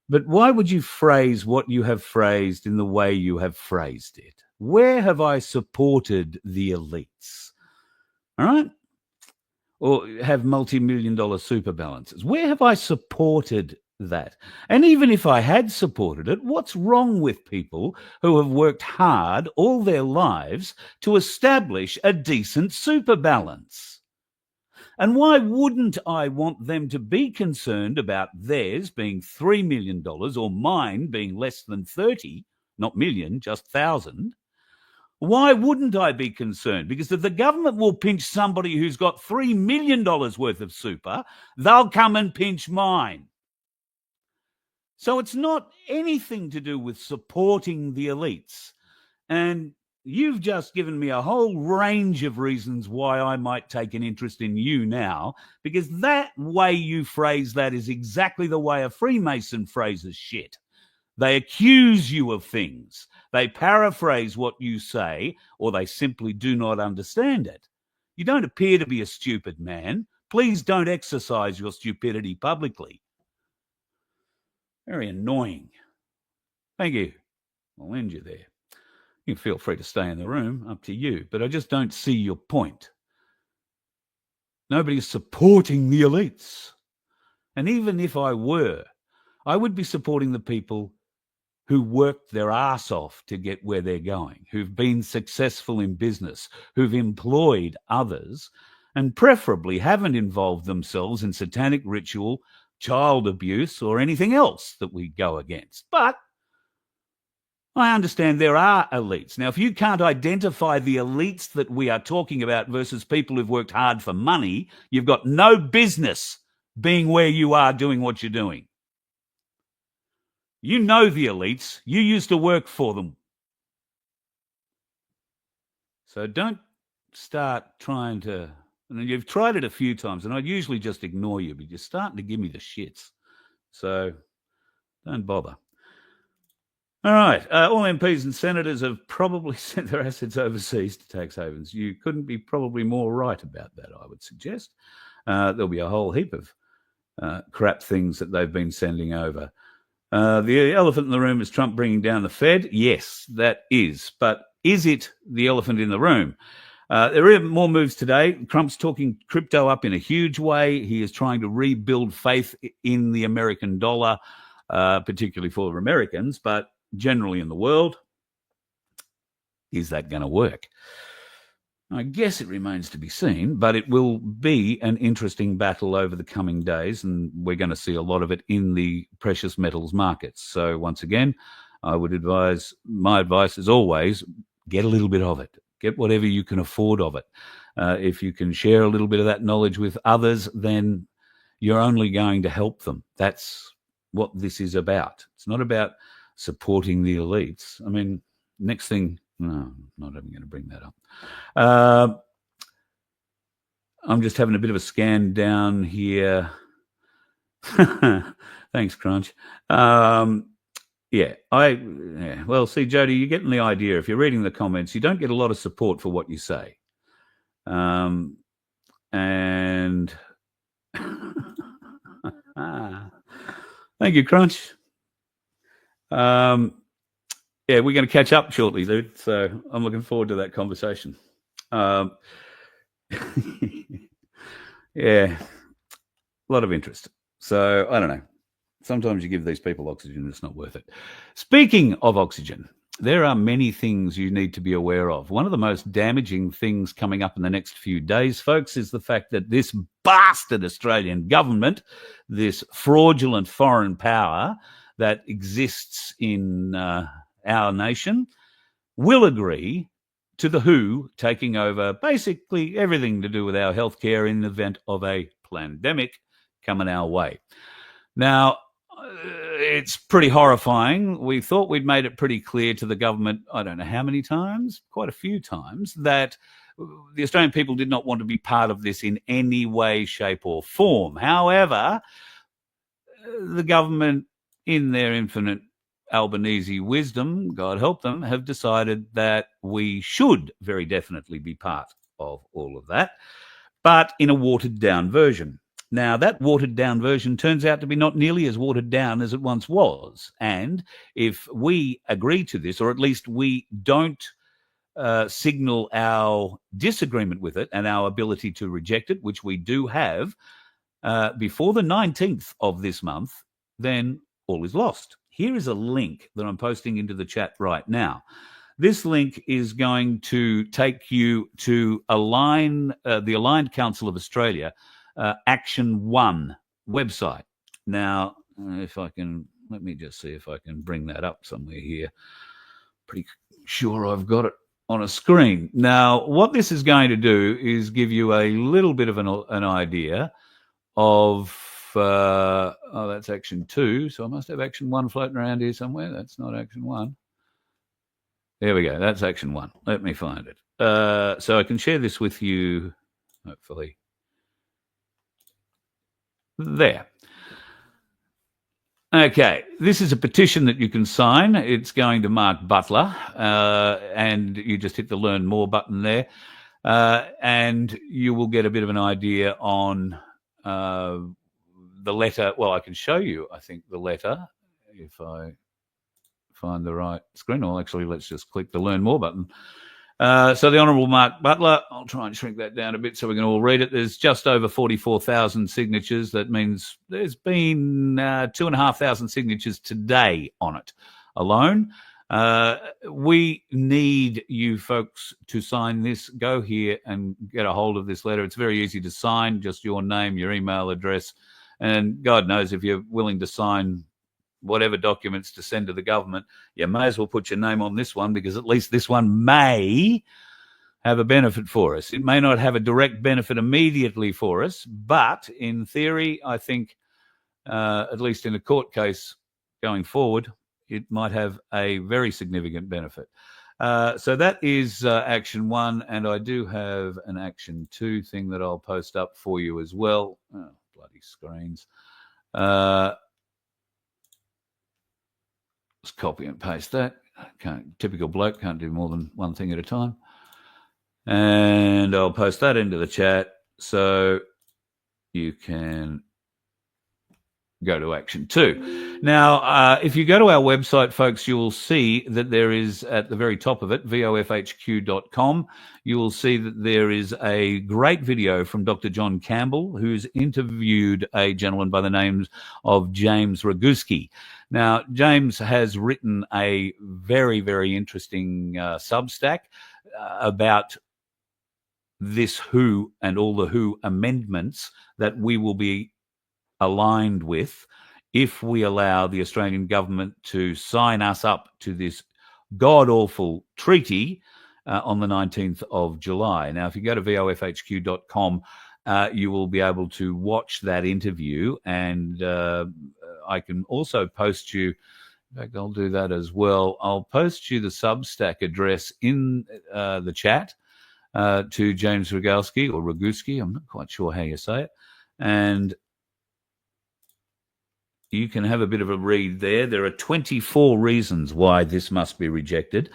but why would you phrase what you have phrased in the way you have phrased it? Where have I supported the elites? All right? Or have multi-million-dollar super balances? Where have I supported that? And even if I had supported it, what's wrong with people who have worked hard all their lives to establish a decent super balance? And why wouldn't I want them to be concerned about theirs being $3 million or mine being less than 30, not million, just 1,000? Why wouldn't I be concerned? Because if the government will pinch somebody who's got $3 million worth of super, they'll come and pinch mine. So it's not anything to do with supporting the elites. And you've just given me a whole range of reasons why I might take an interest in you now, because that way you phrase that is exactly the way a Freemason phrases shit. They accuse you of things. They paraphrase what you say, or they simply do not understand it. You don't appear to be a stupid man. Please don't exercise your stupidity publicly. Very annoying. Thank you. I'll end you there. You can feel free to stay in the room, up to you, but I just don't see your point. Nobody's supporting the elites. And even if I were, I would be supporting the people who worked their ass off to get where they're going, who've been successful in business, who've employed others, and preferably haven't involved themselves in satanic ritual, child abuse, or anything else that we go against. But I understand there are elites. Now, if you can't identify the elites that we are talking about versus people who've worked hard for money, you've got no business being where you are doing what you're doing. You know the elites. You used to work for them. So don't start trying to... And you've tried it a few times, and I'd usually just ignore you, but you're starting to give me the shits. So don't bother. All right. All MPs and senators have probably sent their assets overseas to tax havens. You couldn't be probably more right about that, I would suggest. There'll be a whole heap of crap things that they've been sending over. The elephant in the room is Trump bringing down the Fed. Yes, that is. But is it the elephant in the room? There are more moves today. Trump's talking crypto up in a huge way. He is trying to rebuild faith in the American dollar, particularly for Americans, but generally in the world. Is that going to work? I guess it remains to be seen, but it will be an interesting battle over the coming days, and we're going to see a lot of it in the precious metals markets. So once again, I would advise, my advice is always, get a little bit of it. Get whatever you can afford of it. If you can share a little bit of that knowledge with others, then you're only going to help them. That's what this is about. It's not about supporting the elites. I mean, next thing, no, I'm not even going to bring that up. I'm just having a bit of a scan down here. Thanks, Crunch. Well, see, Jody, you're getting the idea. If you're reading the comments, you don't get a lot of support for what you say. And thank you, Crunch. We're going to catch up shortly, dude. So I'm looking forward to that conversation. Yeah, a lot of interest. So I don't know. Sometimes you give these people oxygen, it's not worth it. Speaking of oxygen, there are many things you need to be aware of. One of the most damaging things coming up in the next few days, folks, is the fact that this bastard Australian government, this fraudulent foreign power that exists in our nation, will agree to the WHO taking over basically everything to do with our healthcare in the event of a pandemic coming our way. Now, it's pretty horrifying. We thought we'd made it pretty clear to the government, I don't know how many times, quite a few times, that the Australian people did not want to be part of this in any way, shape or form. However, the government, in their infinite Albanese wisdom, God help them, have decided that we should very definitely be part of all of that, but in a watered down version. Now, that watered-down version turns out to be not nearly as watered down as it once was. And if we agree to this, or at least we don't signal our disagreement with it and our ability to reject it, which we do have, before the 19th of this month, then all is lost. Here is a link that I'm posting into the chat right now. This link is going to take you to the Aligned Council of Australia Action 1 website. Now, if I can, let me just see if I can bring that up somewhere here. Pretty sure I've got it on a screen. Now, what this is going to do is give you a little bit of an idea of, that's Action 2, so I must have Action 1 floating around here somewhere. That's not Action 1. There we go. That's Action 1. Let me find it. So I can share this with you, hopefully. There. Okay, this is a petition that you can sign. It's going to Mark Butler, and you just hit the Learn More button there, and you will get a bit of an idea on the letter. Well, I can show you, I think, the letter if I find the right screen. Or actually, let's just click the Learn More button. So the Honourable Mark Butler, I'll try and shrink that down a bit so we can all read it. There's just over 44,000 signatures. That means there's been 2,500 signatures today on it alone. We need you folks to sign this. Go here and get a hold of this letter. It's very easy to sign, just your name, your email address, and God knows if you're willing to sign whatever documents to send to the government, you may as well put your name on this one, because at least this one may have a benefit for us. It may not have a direct benefit immediately for us, but in theory, I think, at least in a court case going forward, it might have a very significant benefit. So that is Action 1, and I do have an Action 2 thing that I'll post up for you as well. Oh, bloody screens. Let's copy and paste that. Typical bloke, can't do more than one thing at a time. And I'll post that into the chat so you can go to Action 2. Now, if you go to our website, folks, you will see that there is, at the very top of it, vofhq.com, you will see that there is a great video from Dr. John Campbell, who's interviewed a gentleman by the name of James Roguski. Now, James has written a very, very interesting Substack about this WHO and all the WHO amendments that we will be aligned with if we allow the Australian government to sign us up to this god-awful treaty on the 19th of July. Now, if you go to vofhq.com, you will be able to watch that interview, and I can also post you, in fact, I'll do that as well. I'll post you the Substack address in the chat to James Roguski, or Roguski, I'm not quite sure how you say it, and you can have a bit of a read there. There are 24 reasons why this must be rejected.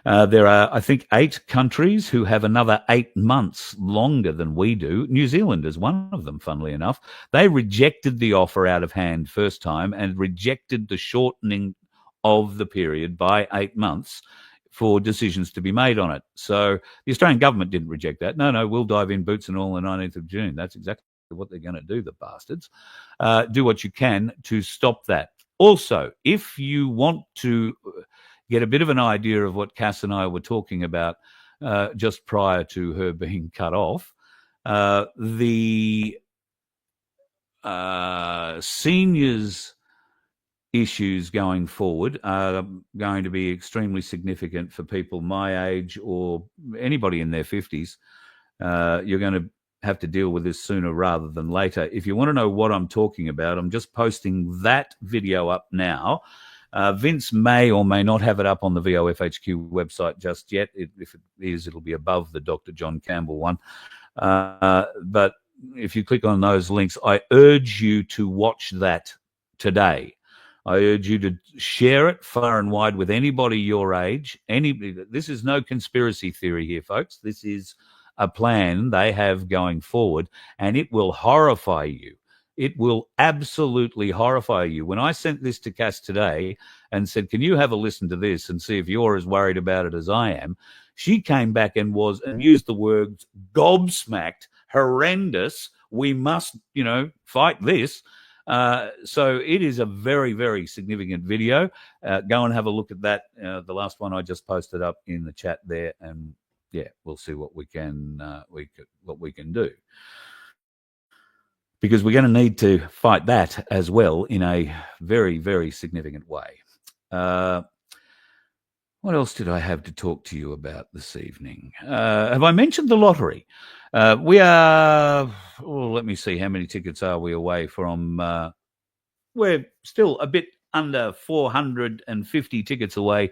There are, I think, 8 countries who have another 8 months longer than we do. New Zealand is one of them, funnily enough. They rejected the offer out of hand first time and rejected the shortening of the period by 8 months for decisions to be made on it. So the Australian government didn't reject that. No, we'll dive in boots and all on the 19th of June. That's exactly what they're going to do, the bastards. Do what you can to stop that. Also, if you want to get a bit of an idea of what Cass and I were talking about just prior to her being cut off, the seniors issues going forward are going to be extremely significant for people my age or anybody in their 50s. You're going to have to deal with this sooner rather than later. If you want to know what I'm talking about, I'm just posting that video up now. Vince may or may not have it up on the VOFHQ website just yet. If it is, it'll be above the Dr. John Campbell one. But if you click on those links, I urge you to watch that today. I urge you to share it far and wide with anybody your age. This is no conspiracy theory here, folks. This is a plan they have going forward, and it will horrify you It will absolutely horrify you. When I sent this to Cass today and said, can you have a listen to this and see if you're as worried about it as I am? She came back and used the words gobsmacked, horrendous. We must, fight this. So it is a very, very significant video. Go and have a look at that. The last one I just posted up in the chat there, and yeah, we'll see what we can do, because we're going to need to fight that as well in a very, very significant way. What else did I have to talk to you about this evening? Have I mentioned the lottery? We are, let me see, how many tickets are we away from? We're still a bit under 450 tickets away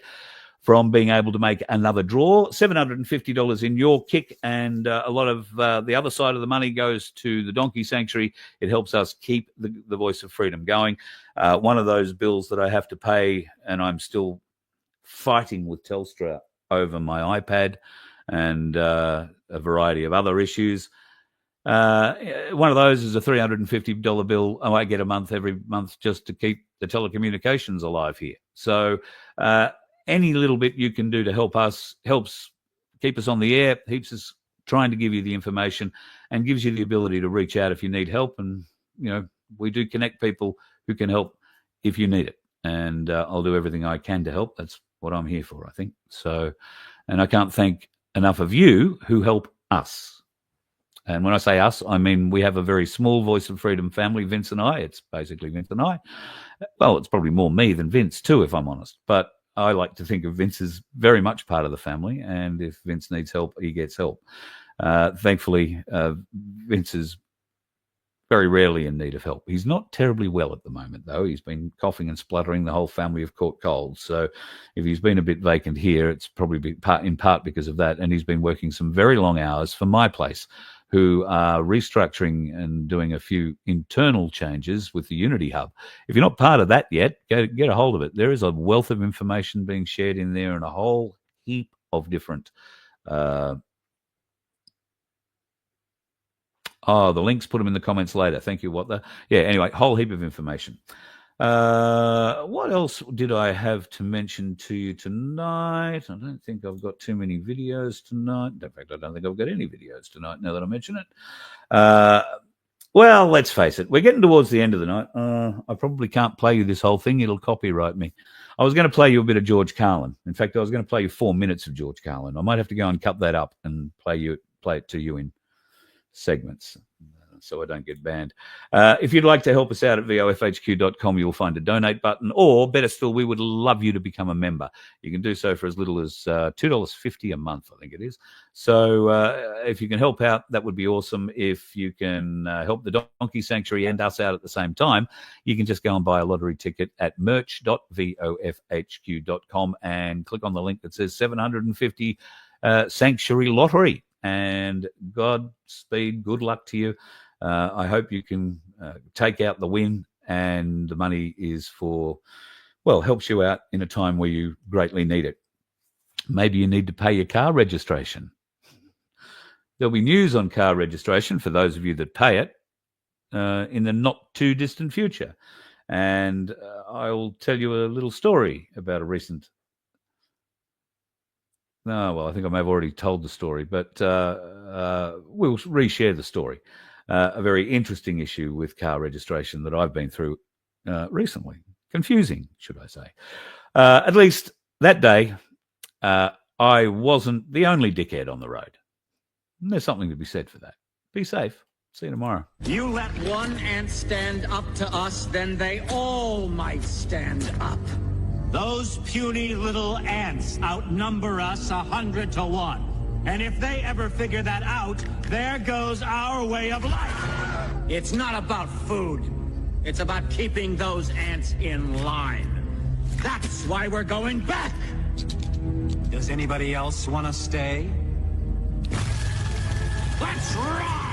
from being able to make another draw. $750 in your kick, and a lot of the other side of the money goes to the Donkey Sanctuary. It helps us keep the Voice of Freedom going. One of those bills that I have to pay, and I'm still fighting with Telstra over my iPad and a variety of other issues. One of those is a $350 bill I get a month every month just to keep the telecommunications alive here. So any little bit you can do to help us helps keep us on the air, keeps us trying to give you the information, and gives you the ability to reach out if you need help. And, we do connect people who can help if you need it. And I'll do everything I can to help. That's what I'm here for, I think. So, and I can't thank enough of you who help us. And when I say us, I mean we have a very small Voice of Freedom family, Vince and I. It's basically Vince and I. Well, it's probably more me than Vince too, if I'm honest. But I like to think of Vince as very much part of the family. And if Vince needs help, he gets help. Thankfully, Vince is very rarely in need of help. He's not terribly well at the moment, though. He's been coughing and spluttering. The whole family have caught colds. So if he's been a bit vacant here, it's probably in part because of that. And he's been working some very long hours for my place, who are restructuring and doing a few internal changes with the Unity Hub. If you're not part of that yet, get a hold of it. There is a wealth of information being shared in there, and a whole heap of different the links, put them in the comments later. Thank you, anyway, whole heap of information. What else did I have to mention to you tonight? I don't think I've got too many videos tonight. In fact, I don't think I've got any videos tonight now that I mention it. Well, let's face it. We're getting towards the end of the night. I probably can't play you this whole thing. It'll copyright me. I was going to play you a bit of George Carlin. In fact, I was going to play you 4 minutes of George Carlin. I might have to go and cut that up and play it to you in segments so I don't get banned. If you'd like to help us out at vofhq.com, you'll find a donate button, or better still, we would love you to become a member. You can do so for as little as $2.50 a month, I think it is. So if you can help out, that would be awesome. If you can help the Donkey Sanctuary and us out at the same time, you can just go and buy a lottery ticket at merch.vofhq.com and click on the link that says 750 Sanctuary Lottery. And Godspeed, good luck to you. I hope you can take out the win, and the money is helps you out in a time where you greatly need it. Maybe you need to pay your car registration. There'll be news on car registration for those of you that pay it in the not too distant future. And I'll tell you a little story about a recent... No, well, I think I may have already told the story, but we'll reshare the story. A very interesting issue with car registration that I've been through recently. Confusing, should I say. At least that day, I wasn't the only dickhead on the road. And there's something to be said for that. Be safe. See you tomorrow. You let one ant stand up to us, then they all might stand up. Those puny little ants outnumber us 100 to 1. And if they ever figure that out, there goes our way of life. It's not about food. It's about keeping those ants in line. That's why we're going back. Does anybody else want to stay? Let's rock!